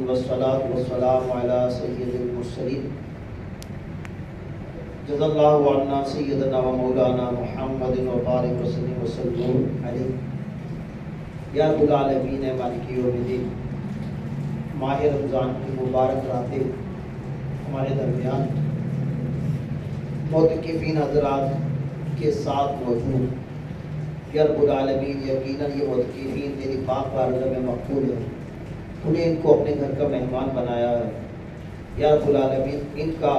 والصلاة والسلام على سید المرسلین جزا اللہ عنا سیدنا و مولانا محمد وبارک وسلم وسلم علیہ۔ یا رب العالمین مالک یوم الدین، ماہ رمضان کی مبارک راتیں ہمارے درمیان معتکفین حضرات کے ساتھ موجود۔ یا رب العالمین یقیناً یہ معتکفین تیری پاک بارگاہ میں مقبول ہے، انہیں ان کو اپنے گھر کا مہمان بنایا ہے۔ یا رب العالمین ان کا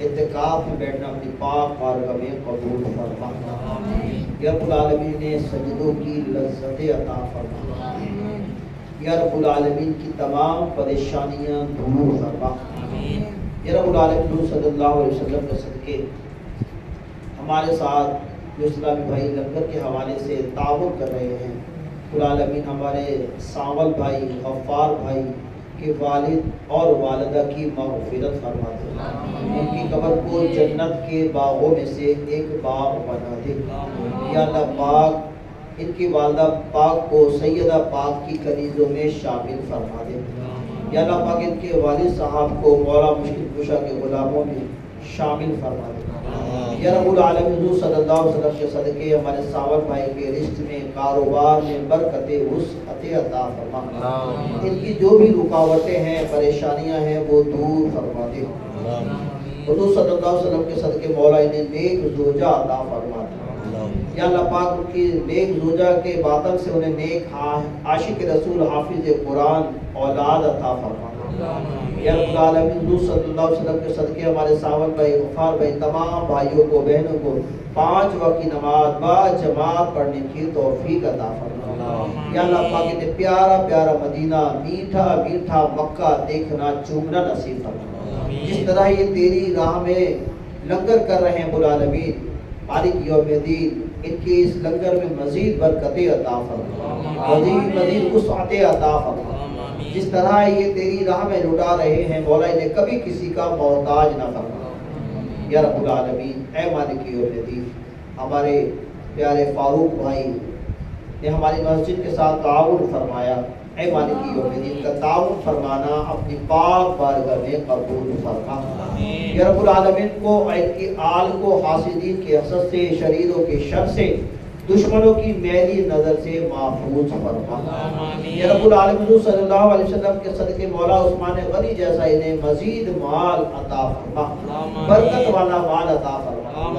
اعتکاف میں بیٹھنا اپنی پاک بارگاہ میں قبول فرما۔ یا رب العالمین نے سجدوں کی لذت عطا فرما۔ یا رب العالمین کی تمام پریشانیاں دور فرما۔ یا رب العالمین صلی اللہ علیہ وسلم کے صدقے ہمارے ساتھ جو اسلامی بھائی لنگر کے حوالے سے تعاون کر رہے ہیں، العالمین ہمارے ساول بھائی، غفار بھائی کے والد اور والدہ کی مغفرت فرما دے، ان کی قبر کو جنت کے باغوں میں سے ایک باغ بنا دے۔ یا اللہ پاک ان کی والدہ پاک کو سیدہ پاک کی کنیزوں میں شامل فرما دے۔ یا اللہ پاک ان کے والد صاحب کو مولا مشکل کشا کے غلاموں میں شامل فرما دے۔ یا رب العالمین حضور صلی اللہ علیہ وسلم کے صدقے ہمارے ساول بھائی کے رشت میں، کاروبار میں برکت وسعت عطا فرما۔ ان کی جو بھی رکاوٹیں ہیں، پریشانیاں ہیں، وہ دور فرما دے۔ حضور صلی اللہ علیہ وسلم کے صدقے مولا انہیں نیک زوجہ عطا فرما دے۔ یا اللہ پاک ان کی نیک زوجہ کے باطن سے انہیں نیک عاشق رسول حافظ قرآن اولاد عطا فرما۔ یا رب العالمین حضور صلی اللہ علیہ وسلم کے صدقے ہمارے ساول بھائی، غفار بھائی، تمام بھائیوں کو، بہنوں کو 5 وقت کی نماز با جماعت پڑھنے کی توفیق عطا فرما۔ یا اللہ پاک انہیں پیارا پیارا مدینہ، میٹھا میٹھا مکہ دیکھنا چومنا نصیب فرما۔ جس طرح یہ تیری راہ میں لنگر کر رہے ہیں العالمین مالک یوم الدین، ان کی اس لنگر میں مزید برکتیں عطا فرما، مزید وسعت عطا فرما۔ جس طرح یہ تیری راہ میں لٹا رہے ہیں مولا انہیں کبھی کسی کا محتاج نہ فرما۔ یا رب العالمین اے مالک یوم الدین، ہمارے پیارے فاروق بھائی نے ہماری مسجد کے ساتھ تعاون فرمایا، اے مالک یوم الدین کا تعاون فرمانا اپنی پاک بارگاہ میں قبول فرما۔ یا رب العالمین کو، ان کی آل کو حاسدین کے حسد سے، شریروں کے شر سے، دشمنوں کی میلی نظر سے محفوظ فرما۔ یا رب العالمین صلی اللہ علیہ وسلم کے صدقے مولا عثمان غنی جیسا انہیں مزید مال عطا فرما، برکت والا مال عطا فرما،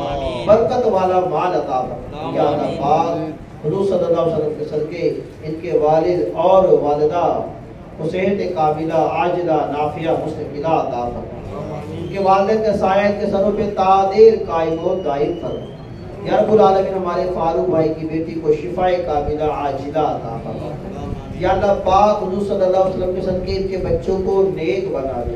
برکت والا مال عطا فرما۔ یا اللہ پاک حضور صلی اللہ علیہ وسلم کے صدقے ان کے والد اور والدہ حسین کاملہ عاجلہ نافیہ مستقلہ عطا فرما، ان کے والدین کے سائے کے سروں پہ تعدیر قائم و دائم فرما۔ یا رب العالمین ہمارے فاروق بھائی کی بیٹی کو شفاء کاملہ عاجلہ عطا فرما۔ یا اللہ پاک حضور صلی اللہ علیہ وسلم کے صدقے ان کے بچوں کو نیک بنا دے،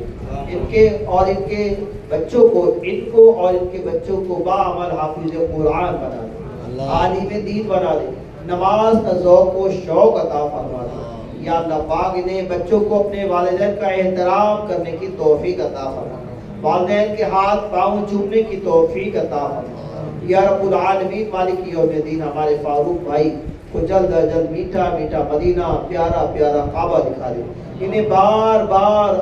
ان کے اور ان کے بچوں کو، ان کو اور ان کے بچوں کو باعمل حافظ قرآن بنا دے، عالم دین بنا دے، نماز کا ذوق و شوق عطا فرما دے۔ یا اللہ پاک انہیں بچوں کو اپنے والدین کا احترام کرنے کی توفیق عطا فرما، والدین کے ہاتھ پاؤں چومنے کی توفیق عطا فرما۔ یا رب العالمین مالک یوم الدین ہمارے فاروق بھائی کو جلد از جلد میٹھا میٹھا مدینہ، پیارا پیارا کعبہ دکھا دے، انہیں بار بار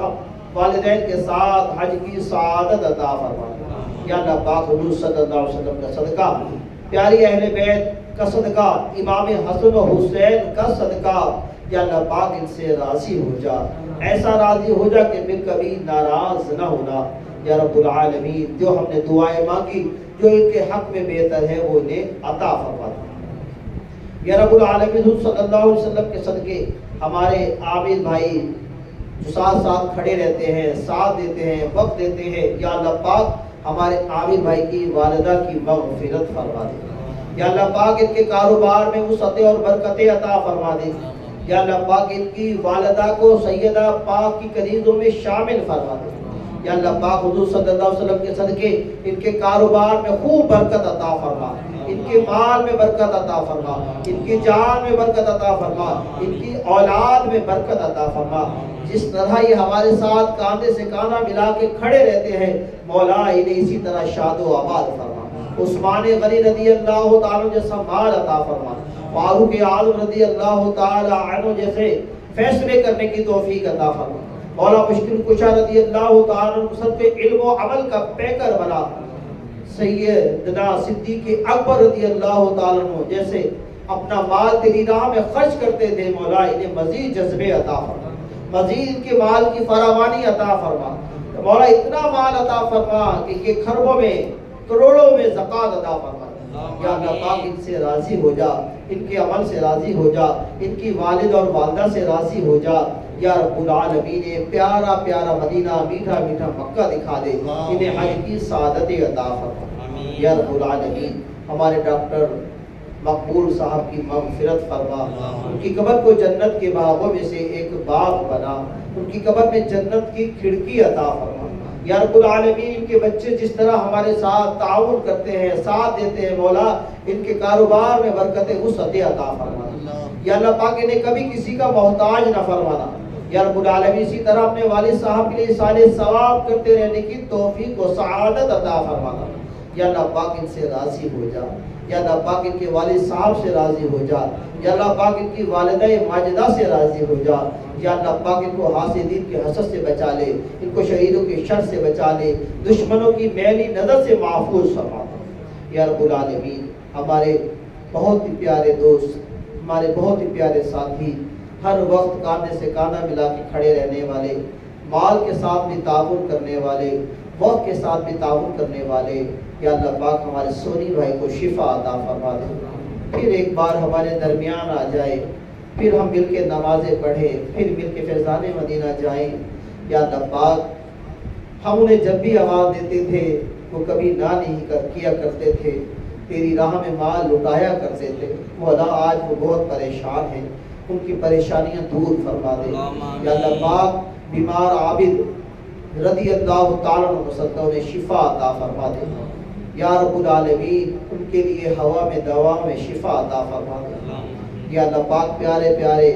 والدین کے ساتھ حج کی سعادت عطا فرما۔ یا اللہ پاک حضور صلی اللہ علیہ وسلم کا صدقہ، پیاری اہل بیت کا صدقہ، امام حسن و حسین کا صدقہ، یا اللہ پاک ان سے راضی ہو جا، ایسا راضی ہو جا کہ پھر کبھی ناراض نہ ہونا۔ یا رب العالمین جو ہم نے دعائیں مانگی، جو ان کے حق میں بہتر ہے، وہ انہیں عطا فرما دے۔ یا رب العالمین حضور صلی اللہ علیہ وسلم کے صدقے ہمارے عامر بھائی جو ساتھ ساتھ کھڑے رہتے ہیں، ساتھ دیتے ہیں، وقت دیتے ہیں، یا اللہ پاک ہمارے عامر بھائی کی والدہ کی مغفرت فرما دے۔ یا اللہ پاک ان کے کاروبار میں وسعت اور برکتیں عطا فرما دے۔ یا اللہ پاک ان کی والدہ کو سیدہ پاک کی کنیزوں میں شامل فرما دے۔ یا اللہ پاک حضور صلی اللہ علیہ وسلم کے صدقے ان کے کاروبار میں خوب برکت عطا فرما، ان کے مال میں برکت عطا فرما، ان کی جان میں برکت عطا فرما، ان کی اولاد میں برکت عطا فرما۔ جس طرح یہ ہمارے ساتھ کاندھے سے کاندھا ملا کے کھڑے رہتے ہیں، مولا انہیں اسی طرح شاد و آباد فرما۔ عثمان غنی رضی اللہ تعالیٰ جیسا مال عطا فرما، فاروق اعظم رضی اللہ تعالیٰ عنہ جیسے فیصلے کرنے کی توفیق عطا فرما۔ مولا مشکل کشا رضی اللہ تعالیٰ عنہ سب کے علم و عمل کا پیکر بنا. سیدنا صدیق اکبر رضی اللہ تعالیٰ عنہ جیسے اپنا مال تیری راہ میں خرچ کرتے تھے، مولا انہیں مزید جذبے عطا فرما، مزید ان کے مال کی فراوانی عطا فرما. مولا اتنا مال عطا فرما کہ یہ کھربوں میں کروڑوں میں زکوٰۃ عطا فرما. یا اللہ پاک ان سے راضی ہو جا، ان کے عمل سے راضی ہو جا، ان کی والد اور والدہ سے راضی ہو جا. یا رب العالمین پیارا پیارا مدینہ، میٹھا میٹھا مکہ دکھا دے، انہیں حج کی سعادت عطا فرما. یا رب العالمین ہمارے ڈاکٹر مقبول صاحب کی مغفرت فرما، ان کی قبر کو جنت کے باغوں میں سے ایک باغ بنا، ان کی قبر میں جنت کی کھڑکی عطا فرما. یا رب العالمین ان کے بچے جس طرح ہمارے ساتھ تعاون کرتے ہیں، ساتھ دیتے ہیں، مولا ان کے کاروبار میں برکت وسعت عطا فرما. یا اللہ پاک انہیں کبھی کسی کا محتاج نہ فرمانا. یا رب العالمین اسی طرح اپنے والد صاحب کے لیے صالح ثواب کرتے رہنے کی توفیق و سعادت عطا فرمانا. یا اللہ پاک ان سے راضی ہو جا. یا اللہ پاک ان کے والد صاحب سے راضی ہو جا. یا اللہ پاک ان کی والدہ ماجدہ سے راضی ہو جا. یا اللہ پاک ان کو حاسدین کے حسد سے بچا لے، ان کو شہیدوں کے شر سے بچا لے، دشمنوں کی میلی نظر سے محفوظ فرما. یا رب العالمین ہمارے بہت ہی پیارے دوست، ہمارے بہت ہی پیارے ساتھی، ہر وقت کاندھے سے کاندھا ملا کے کھڑے رہنے والے، مال کے ساتھ بھی تعاون کرنے والے، وقت کے ساتھ بھی تعاون کرنے والے، یا اللہ پاک ہمارے سونی بھائی کو شفا عطا فرما دے. پھر ایک بار ہمارے درمیان آ جائے، پھر ہم مل کے نمازیں پڑھیں، پھر مل کے فیضان مدینہ جائیں. یا اللہ پاک ہم انہیں جب بھی آواز دیتے تھے وہ کبھی نہ نہیں کیا کرتے تھے، تیری راہ میں مال لٹایا کرتے تھے. مولا آج وہ بہت پریشان ہیں، ان کی پریشانیاں دور فرما دے. یا اللہ پاک بیمار عابد رضی اللہ تعالیٰ عنہ صدقہ انہیں شفا عطا فرما دے. یا رب العالمین ان کے لیے ہوا میں دوا میں شفا عطا فرما دے. یا اللہ پاک پیارے پیارے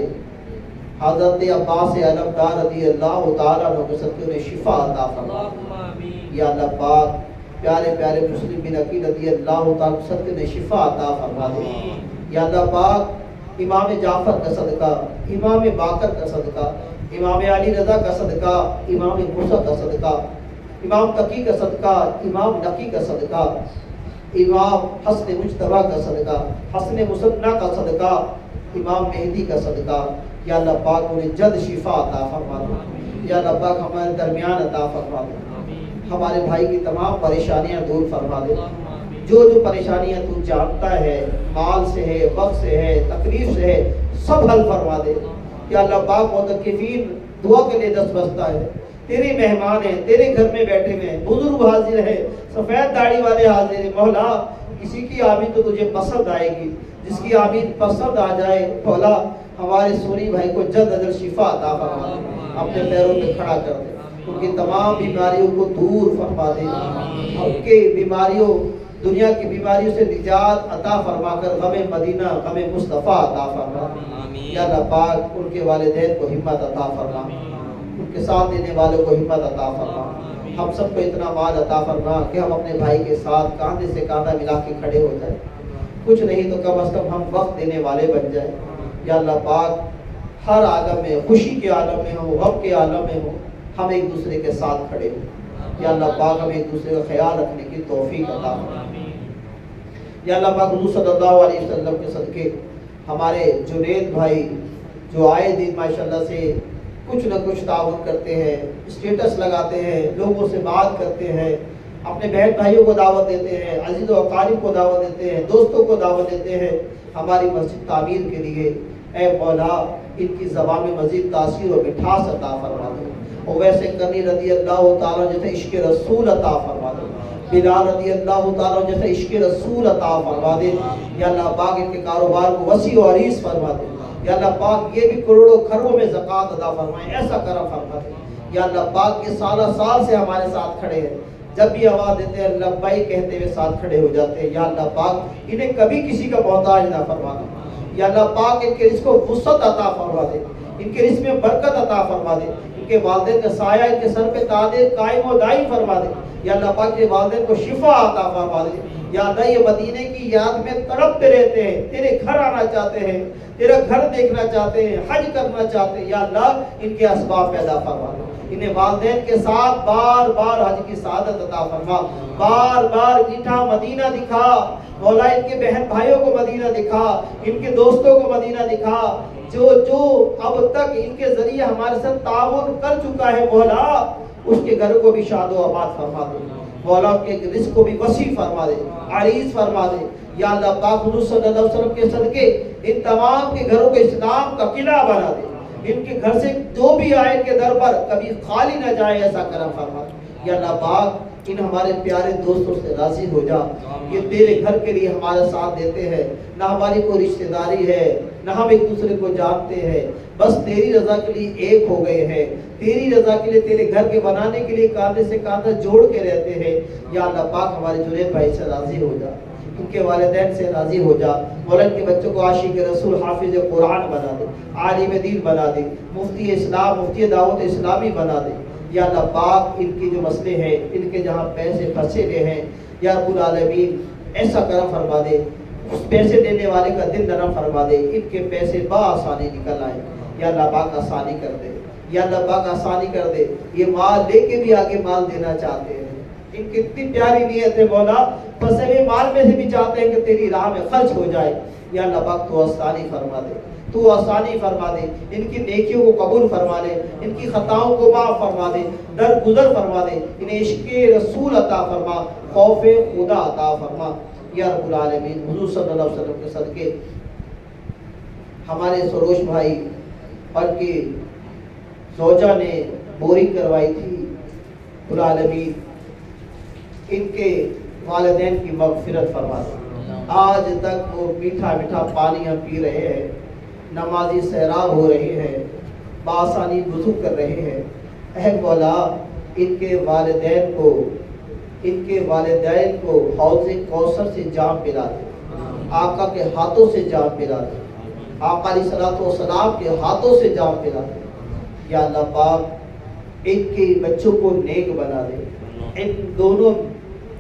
حضرت عباس علمدار رضی اللہ تعالیٰ عنہ صدقہ انہیں شفا عطا فرما دے. یا اللہ پاک پیارے پیارے مسلم بن عقیل رضی اللہ تعالیٰ صدقہ انہیں شفا عطا فرما دے. یا اللہ پاک امام جعفر کا صدقہ، امام باقر کا صدقہ، امام علی رضا کا صدقہ، امام موسیٰ کا صدقہ، امام تقی کا صدقہ، امام نقی کا صدقہ، امام حسن مجتبیٰ کا صدقہ، حسن مصنع کا صدقہ، امام مہدی کا صدقہ. یا اللہ پاک انہیں جلد شفا عطا فرما دے. یا اللہ پاک ہمارے درمیان عطا فرما دے. ہمارے بھائی کی تمام پریشانیاں دور فرما دے. جو پریشانیاں تو جانتا ہے، مال سے ہے، وقت سے ہے، تکلیف سے ہے، سب حل فرما دے. یا اللہ پاک معتکفین دعا کے لیے دست بستہ ہے، تیرے مہمان ہیں، تیرے گھر میں بیٹھے ہوئے ہیں، بزرگ حاضر ہیں، سفید داڑھی والے حاضر ہیں. مولا کسی کی آمین تو تجھے پسند آئے گی، جس کی آمین پسند آ جائے مولا ہمارے سونی بھائی کو جلد از جلد شفا عطا فرما دے، اپنے پیروں پہ کھڑا کر دے، ان کی تمام بیماریوں کو دور فرما دے، ان کے بیماریوں دنیا کی بیماریوں سے نجات عطا فرما کر غم مدینہ غم مصطفیٰ عطا فرما. یا اللہ پاک ان کے والدین کو ہمت عطا فرما، ان کے ساتھ دینے والوں کو ہمت عطا فرما. ہم سب کو اتنا مال عطا فرما کہ ہم اپنے بھائی کے ساتھ کاندھے سے کاندھا ملا کے کھڑے ہو جائیں، کچھ نہیں تو کم از کم ہم وقت دینے والے بن جائیں. یا اللہ پاک ہر عالم میں، خوشی کے عالم میں ہو، غم کے عالم میں ہو، ہم ایک دوسرے کے ساتھ کھڑے ہوں. یا اللہ پاک ہمیں ایک دوسرے کا خیال رکھنے کی توفیق عطا فرما. یا اللہ پاک حضور صلی اللہ علیہ وسلم کے صدقے ہمارے جنید بھائی جو آئے دن ماشاءاللہ سے کچھ نہ کچھ تعاون کرتے ہیں، اسٹیٹس لگاتے ہیں، لوگوں سے بات کرتے ہیں، اپنے بہن بھائیوں کو دعوت دیتے ہیں، عزیز و اقارب کو دعوت دیتے ہیں، دوستوں کو دعوت دیتے ہیں ہماری مسجد تعمیر کے لیے. اے مولا ان کی زبان میں مزید تاثیر و مٹھاس عطا فرما دے. اور ویسے کرنی رضی اللہ تعالیٰ جیسے عشق رسول عطا فرما دے، بلال رضی اللہ تعالیٰ جیسے عشق رسول عطا فرما دے. یا اللہ پاک ان کے کاروبار کو وسیع و عریض فرما دے. یا اللہ پاک یہ بھی کروڑوں کھربوں میں زکوٰۃ عطا فرمائے، ایسا کرم فرما دے. یا اللہ پاک یہ سالہ سال سے ہمارے ساتھ کھڑے ہیں، جب بھی آواز دیتے ہیں لبیک کہتے ہوئے ساتھ کھڑے ہو جاتے ہیں. یا اللہ پاک انہیں کبھی کسی کا محتاج نہ فرمانا. یا اللہ پاک ان کے رزق کو وسعت عطا فرما دے، ان کے رزق میں برکت عطا فرما دے، ان کے والدین کا سایہ ان کے سر پہ تاج قائم و دائم فرما دے. یا اللہ پاک کے والدین کو شفا عطا فرما دے. یا اللہ یہ مدینے کی یاد میں تڑپتے رہتے ہیں، تیرے گھر آنا چاہتے ہیں، تیرا گھر دیکھنا چاہتے ہیں، حج کرنا چاہتے ہیں، یا اللہ ان کے اسباب پیدا فرما، انہیں والدین کے ساتھ بار بار حج کی سعادت عطا فرما، بار بار میٹھا مدینہ دکھا مولا، ان کے بہن بھائیوں کو مدینہ دکھا، ان کے دوستوں کو مدینہ دکھا، جو اب تک ان کے ذریعے ہمارے ساتھ تعاون کر چکا ہے مولا، اس کے گھر کو بھی شاد و آباد فرما دے مولا، ان کے رزق کو بھی وسیع فرما دے، عریض فرما دے، یا اللہ پاک حضور صلی اللہ علیہ وسلم کے صدقے ان تمام کے گھروں کو اسلام کا قلعہ بنا دے، ان کے گھر سے جو بھی آئے ان کے در پر کبھی خالی نہ جائے، ایسا کرم فرما دے، یا اللہ پاک ان ہمارے پیارے دوستوں سے راضی ہو جا، یہ تیرے گھر کے لیے ہمارا ساتھ دیتے ہیں، نہ ہماری کوئی رشتہ داری ہے، نہ ہم ایک دوسرے کو جانتے ہیں، بس تیری رضا کے لیے ایک ہو گئے ہیں، تیری رضا کے لیے تیرے گھر کے بنانے کے لیے کاندھے سے کاندھا جوڑ کے رہتے ہیں، یا اللہ پاک ہمارے جنید بھائی سے راضی ہو جا، ان کے والدین سے راضی ہو جا مولا، ان کے بچوں کو عاشق رسول حافظ قرآن بنا دے، عالم دین بنا دے، مفتی اسلام مفتی دعوت اسلامی بنا دے، یا اللہ پاک ان کی جو مسئلے ہیں، ان کے جہاں پیسے پھنسے ہوئے ہیں، یا رب العالمین ایسا کرم فرما دے، اس پیسے دینے والے کا دل نرم فرما دے، ان کے پیسے بآسانی نکل آئے، یا اللہ پاک آسانی کر دے، یا اللہ پاک آسانی کر دے، یہ مال لے کے بھی آگے مال دینا چاہتے ہیں، ان کی اتنی پیاری نیت ہے مولا، پھنسے ہوئے مال میں سے بھی چاہتے ہیں کہ تیری راہ میں خرچ ہو جائے، یا اللہ پاک تو آسانی فرما دے، تو آسانی فرما دے، ان کی نیکیوں کو قبول فرما دے، ان کی خطاؤں کو معاف فرما دے، درگزر فرما دے، انہیں عشق رسول عطا فرما، خوف خدا عطا فرما، یا رب العالمین حضور صلی اللہ علیہ وسلم کے صدقے ہمارے سروش بھائی اور کی زوجہ نے بوری کروائی تھی، رب العالمین ان کے والدین کی مغفرت فرما دے، آج تک وہ میٹھا میٹھا پانی ہم پی رہے ہیں، نمازی سیراب ہو رہے ہیں، بآسانی وضو کر رہے ہیں، اے مولا ان کے والدین کو حوض کوثر سے جام پلا دے، آقا کے ہاتھوں سے جام پلا دے، آقا علیہ الصلوۃ والسلام کے ہاتھوں سے جام پلا دے، یا اللہ پاک ان کے بچوں کو نیک بنا دے، ان دونوں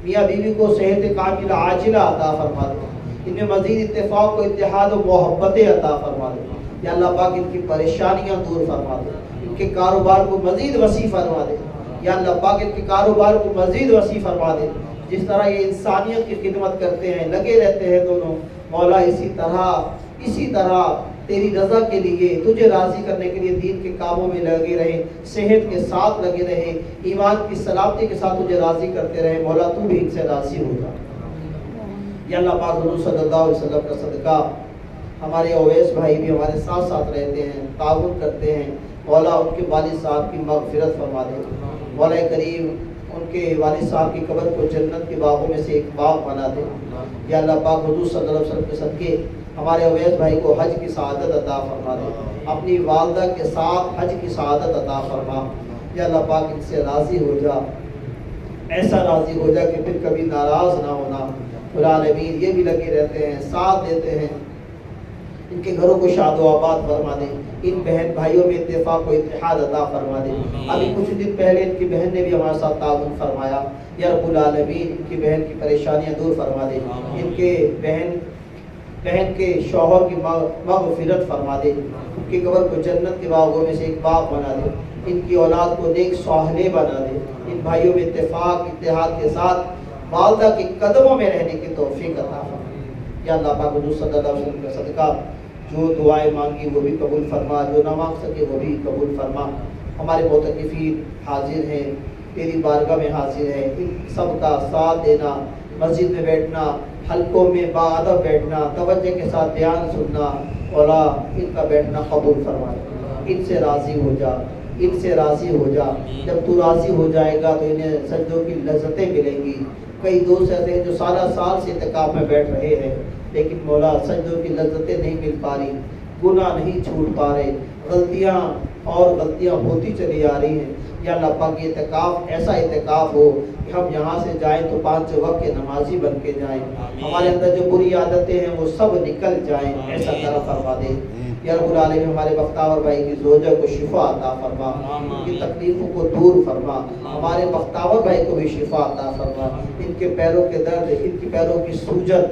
میاں بیوی کو صحت کاملہ عاجلہ عطا فرما دے، ان میں مزید اتفاق و اتحاد و محبتیں عطا فرما دے، یا اللہ پاک ان کی پریشانیاں دور فرما دے، ان کے کاروبار کو مزید وسیع فرما دے، یا اللہ پاک ان کے کاروبار کو مزید وسیع فرما دے، جس طرح یہ انسانیت کی خدمت کرتے ہیں، لگے رہتے ہیں دونوں مولا، اسی طرح تیری رضا کے لیے، تجھے راضی کرنے کے لیے دین کے کاموں میں لگے رہے، صحت کے ساتھ لگے رہے، ایمان کی سلامتی کے ساتھ تجھے راضی کرتے رہے مولا، تو بھی ان سے راضی ہو جا، یا اللہ پاک حضور صلی اللہ علیہ وسلم کا صدقہ ہمارے اویس بھائی بھی ہمارے ساتھ ساتھ رہتے ہیں، تعاون کرتے ہیں مولا، ان کے والد صاحب کی مغفرت فرما دے مولا کریم، ان کے والد صاحب کی قبر کو جنت کے باغوں میں سے ایک باغ بنا دے، یا اللہ پاک حضور صلی اللہ علیہ وسلم کے صدقے ہمارے اویس بھائی کو حج کی سعادت عطا فرما دے، اپنی والدہ کے ساتھ حج کی سعادت عطا فرما، یا اللہ پاک ان سے راضی ہو جا، ایسا راضی ہو جا کہ پھر کبھی ناراض نہ ہونا، العالمین یہ بھی لگے رہتے ہیں، ساتھ دیتے ہیں، ان کے گھروں کو شاد و آباد فرما دے، ان بہن بھائیوں میں اتفاق و اتحاد عطا فرما دے، ابھی کچھ دن پہلے ان کی بہن نے بھی ہمارے ساتھ تعاون فرمایا، یا رب العالمین ان کی بہن کی پریشانیاں دور فرما دے، ان کے بہن کے شوہر کی مغفرت فرما دے، ان کی قبر کو جنت کے باغوں میں سے ایک باغ بنا دے، ان کی اولاد کو نیک صالح بنا دے، ان بھائیوں میں اتفاق اتحاد کے ساتھ والدہ کے قدموں میں رہنے کی توفیق عطا فرما، یا اللہ پاک حضور صلی اللہ علیہ وسلم کا صدقہ جو دعائیں مانگی وہ بھی قبول فرما، جو نہ مانگ سکے وہ بھی قبول فرما، ہمارے معتکفین حاضر ہیں، تیری بارگاہ میں حاضر ہیں، ان سب کا ساتھ دینا، مسجد میں بیٹھنا، حلقوں میں باادب بیٹھنا، توجہ کے ساتھ بیان سننا، اولا ان کا بیٹھنا قبول فرما، ان سے راضی ہو جا، ان سے راضی ہو جا، جب تو راضی ہو جائے گا تو انہیں سجدوں کی لذتیں ملیں گی، کئی دوست ایسے ہیں جو سالہ سال سے اعتکاف میں بیٹھ رہے ہیں لیکن مولا سجدوں کی لذتیں نہیں مل پا رہی، گناہ نہیں چھوٹ پا رہے، غلطیاں ہوتی چلی آ رہی ہیں، یا اللہ پاک یہ اعتکاف ایسا اعتکاف ہو کہ ہم یہاں سے جائیں تو 5 وقت کے نمازی بن کے جائیں، ہمارے اندر جو بری عادتیں ہیں وہ سب نکل جائیں، ایسا کرم فرما دے، یا رب العالمین ہمارے بختاور بھائی کی زوجہ کو شفا عطا فرما، ان کی تکلیفوں کو دور فرما، ہمارے بختاور بھائی کو بھی شفا عطا فرما، ان کے پیروں کے درد، ان کی پیروں کی سوجن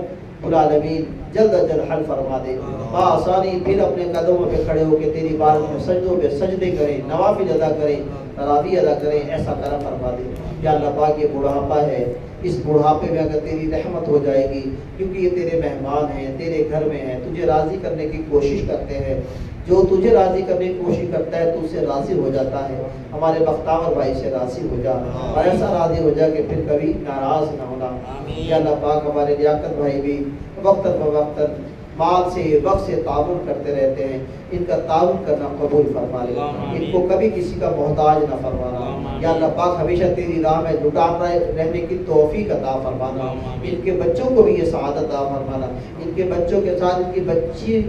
العالمین جلد از جلد حل فرما دے، بآسانی پھر اپنے قدموں پہ کھڑے ہو کے تیری بارگاہ میں سجدوں پہ سجدے کریں، نوافل ادا کریں، تراویح ادا کریں، ایسا کرم فرما دے۔ یا اللہ پاک یہ بڑھاپا ہے، اس بڑھاپے میں اگر تیری رحمت ہو جائے گی، کیونکہ یہ تیرے مہمان ہیں، تیرے گھر میں ہیں، تجھے راضی کرنے کی کوشش کرتے ہیں، جو تجھے راضی کرنے کی کوشش کرتا ہے تو اس سے راضی ہو جاتا ہے۔ ہمارے بختاور بھائی سے راضی ہو جا، اور ایسا راضی ہو جا کہ پھر کبھی ناراض نہ ہونا۔ یا اللہ پاک ہمارے لیاقت بھائی بھی وقتاً فوقتاً مال سے وقت سے تعاون کرتے رہتے ہیں، ان کا تعاون کرنا قبول فرما لے، ان کو کبھی کسی کا محتاج نہ فرمانا۔ یا اللہ پاک ہمیشہ تیری راہ میں لٹاتا رہنے کی توفیق عطا فرمانا، ان کے بچوں کو بھی یہ سعادت عطا فرمانا، ان کے بچوں کے ساتھ ان کی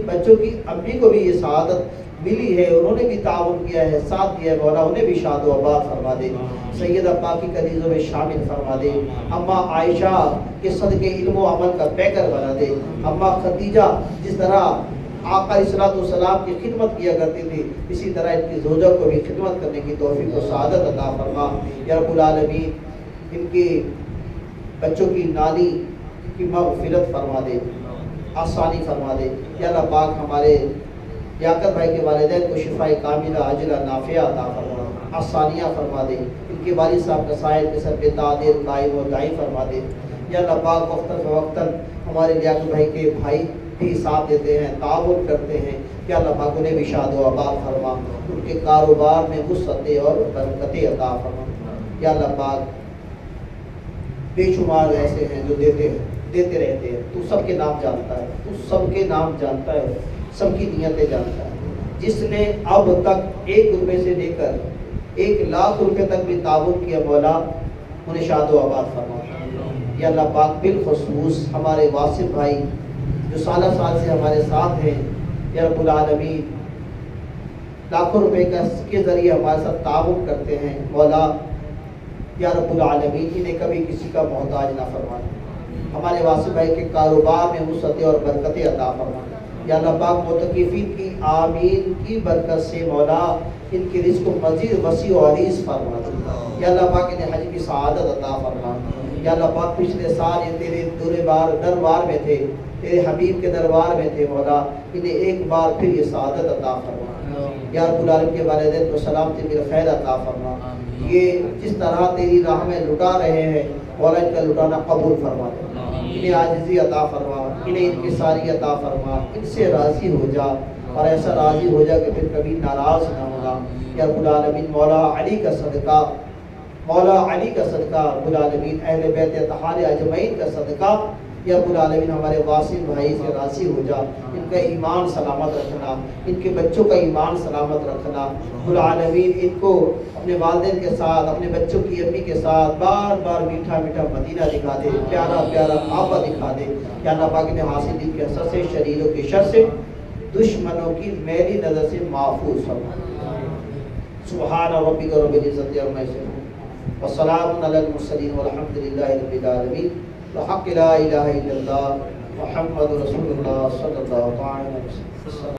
بچوں کی امی کو بھی یہ سعادت ملی ہے، انہوں نے بھی تعاون کیا ہے، ساتھ دیا ہے، مولا انہیں بھی شاد و آباد فرما دے، سیدہ پاکی کنیزوں میں شامل فرما دے، اماں عائشہ کے صدقے علم و عمل کا پیکر بنا دے، اماں خدیجہ جس طرح آقا علیہ السلام کی خدمت کیا کرتی تھی، اسی طرح ان کی زوجہ کو بھی خدمت کرنے کی توفیق و سعادت عطا فرما۔ یا رب العالمین ان کے بچوں کی نانی کی مغفرت فرما دے، آسانی فرما دے۔ یا اللہ پاک ہمارے لیاقت بھائی کے والدین کو شفاء کاملہ عاجلہ نافعہ عطا فرما، آسانیاں فرما دے، ان کے والد صاحب کا سائر کے سر پہ تعدیر قائم و دائم فرما دے۔ یا اللہ پاک وقتاً فوقتاً ہمارے لیاقت بھائی کے بھائی بھی ساتھ دیتے ہیں، تعاون کرتے ہیں، یا اللہ پاک انہیں بھی شاد و آباد فرما، ان کے کاروبار میں وسعت اور برکت عطا فرما۔ یا اللہ پاک بے شمار ایسے ہیں جو دیتے رہتے ہیں، تو سب کے نام جانتا ہے، تو سب کے نام جانتا ہے، سب کی نیتیں جانتا ہے۔ جس نے اب تک 1 روپے سے لے کر 1,00,000 روپے تک بھی تعاون کیا، مولا انہیں شاد و آباد فرما۔ یا اللہ پاک بالخصوص ہمارے واصف بھائی جو سالہ سال سے ہمارے ساتھ ہیں، یا رب العالمین لاکھوں روپے کے ذریعے ہمارے ساتھ تعاون کرتے ہیں، مولا یا رب العالمین انہیں کبھی کسی کا محتاج نہ فرمانا، ہمارے واصف بھائی کے کاروبار میں وسعت اور برکت عطا فرمانا۔ یا اللہ پاک معتکفین کی آمین کی برکت سے مولا ان کی رزق کو مزید وسیع و عریض فرما دے۔ یا اللہ پاک انہیں حج کی سعادت عطا فرما۔ یا اللہ پاک پچھلے سال یہ تیرے دربار میں تھے، تیرے حبیب کے دربار میں تھے، مولا انہیں ایک بار پھر یہ سعادت عطا فرما۔ یا رب العالمین کے والدین کو سلامتی میں خیر عطا فرما، یہ جس طرح تیری راہ میں لٹا رہے ہیں، مولا ان کا لٹانا قبول فرما دے، انہیں عاجزی عطا فرما، انہیں انکساری عطا فرما، ان سے راضی ہو جا، اور ایسا راضی ہو جا کہ پھر کبھی ناراض نہ ہونا۔ یا رب العالمین مولا علی کا صدقہ، مولا علی کا صدقہ، رب العالمین اہل بیت اطہار اجمعین کا صدقہ، یا رب العالمین ہمارے واصل بھائی سے راضی ہو جا، ان کا ایمان سلامت رکھنا، ان کے بچوں کا ایمان سلامت رکھنا، رب العالمین ان کو اپنے والدین کے ساتھ، اپنے بچوں کی امی کے ساتھ بار بار میٹھا میٹھا مدینہ دکھا دے، پیارا پیارا آبا دکھا دے۔ یا اللہ پاک نے حاسدین کے حسد سے، شریروں کے شر سے، دشمنوں کی میلی نظر سے محفوظ فرما۔ سبحان ربک رب العزت عما یصفون وسلام علی المرسلین والحمد للہ رب العالمین وحق لا الہ الا اللہ محمد رسول اللہ صلی اللہ علیہ وسلم۔